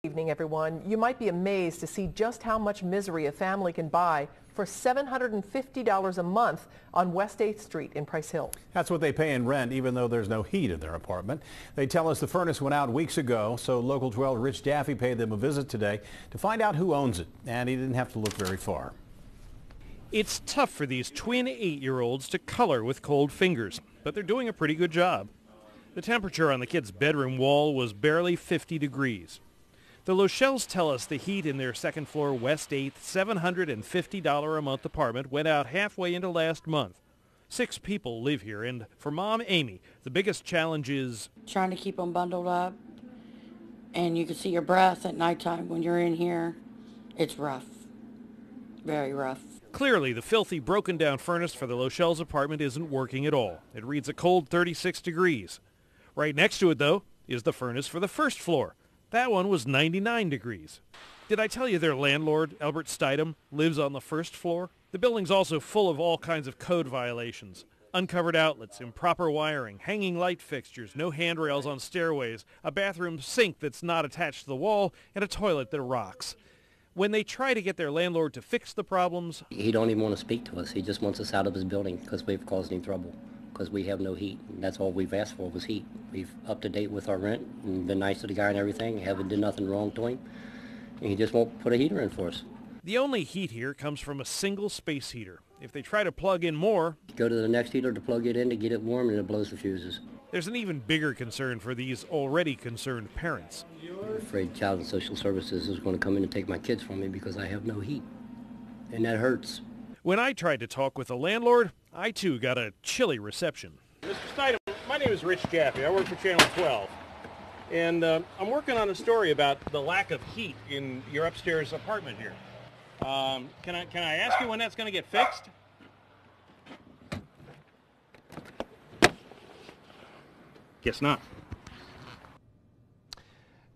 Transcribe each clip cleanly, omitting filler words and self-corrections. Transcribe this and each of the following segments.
Evening, everyone. You might be amazed to see just how much misery a family can buy for $750 a month on West 8th Street in Price Hill. That's what they pay in rent, even though there's no heat in their apartment. They tell us the furnace went out weeks ago, so Local 12 Rich Jaffe paid them a visit today to find out who owns it, and he didn't have to look very far. It's tough for these twin 8-year-olds to color with cold fingers, but they're doing a pretty good job. The temperature on the kids' bedroom wall was barely 50 degrees. The Lochelles tell us the heat in their second floor West 8th $750 a month apartment went out halfway into last month. 6 people live here, and for Mom Amy, the biggest challenge is trying to keep them bundled up, and you can see your breath at nighttime when you're in here. It's rough, very rough. Clearly, the filthy, broken-down furnace for the Lochelles apartment isn't working at all. It reads a cold 36 degrees. Right next to it, though, is the furnace for the first floor. That one was 99 degrees. Did I tell you their landlord, Albert Stidham, lives on the first floor? The building's also full of all kinds of code violations. Uncovered outlets, improper wiring, hanging light fixtures, no handrails on stairways, a bathroom sink that's not attached to the wall, and a toilet that rocks. When they try to get their landlord to fix the problems, he don't even want to speak to us. He just wants us out of his building because we've caused him trouble. Because we have no heat. And that's all we've asked for was heat. We've up to date with our rent and been nice to the guy and everything. Haven't did nothing wrong to him. And he just won't put a heater in for us. The only heat here comes from a single space heater. If they try to plug in more, go to the next heater to plug it in to get it warm, and it blows the fuses. There's an even bigger concern for these already concerned parents. I'm afraid Child and Social Services is going to come in and take my kids from me because I have no heat. And that hurts. When I tried to talk with the landlord, I too got a chilly reception. Mr. Stidham, my name is Rich Jaffe. I work for Channel 12. And I'm working on a story about the lack of heat in your upstairs apartment here. Can I ask you when that's going to get fixed? Guess not.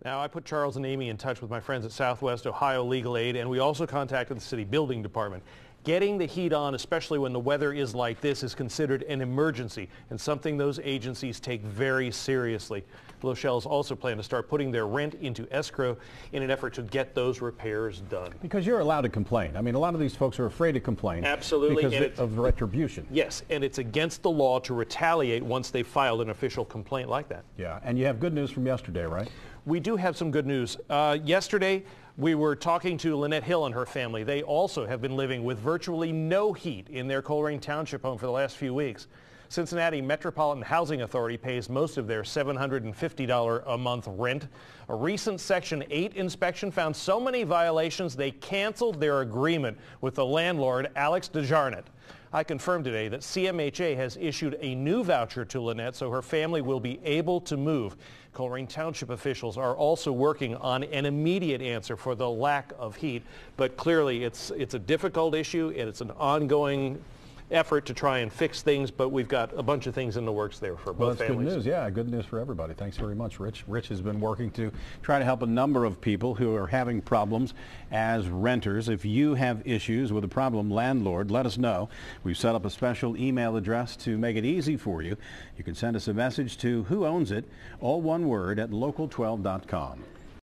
Now, I put Charles and Amy in touch with my friends at Southwest Ohio Legal Aid, and we also contacted the city building department. Getting the heat on, especially when the weather is like this, is considered an emergency and something those agencies take very seriously. The Lochelles also plan to start putting their rent into escrow in an effort to get those repairs done. Because you're allowed to complain. I mean, a lot of these folks are afraid to complain. Absolutely. Because of retribution. Yes, and it's against the law to retaliate once they've filed an official complaint like that. Yeah, and you have good news from yesterday, right? We do have some good news. Yesterday, we were talking to Lynette Hill and her family. They also have been living with virtually no heat in their Colerain Township home for the last few weeks. Cincinnati Metropolitan Housing Authority pays most of their $750 a month rent. A recent Section 8 inspection found so many violations they canceled their agreement with the landlord, Alex DeJarnett. I confirmed today that CMHA has issued a new voucher to Lynette so her family will be able to move. Colerain Township officials are also working on an immediate answer for the lack of heat, but clearly it's a difficult issue and it's an ongoing effort to try and fix things, but we've got a bunch of things in the works there for both families. Well, that's good news. Yeah, good news for everybody. Thanks very much, Rich. Rich has been working to try to help a number of people who are having problems as renters. If you have issues with a problem landlord, let us know. We've set up a special email address to make it easy for you. You can send us a message to who owns it, all one word, at local12.com.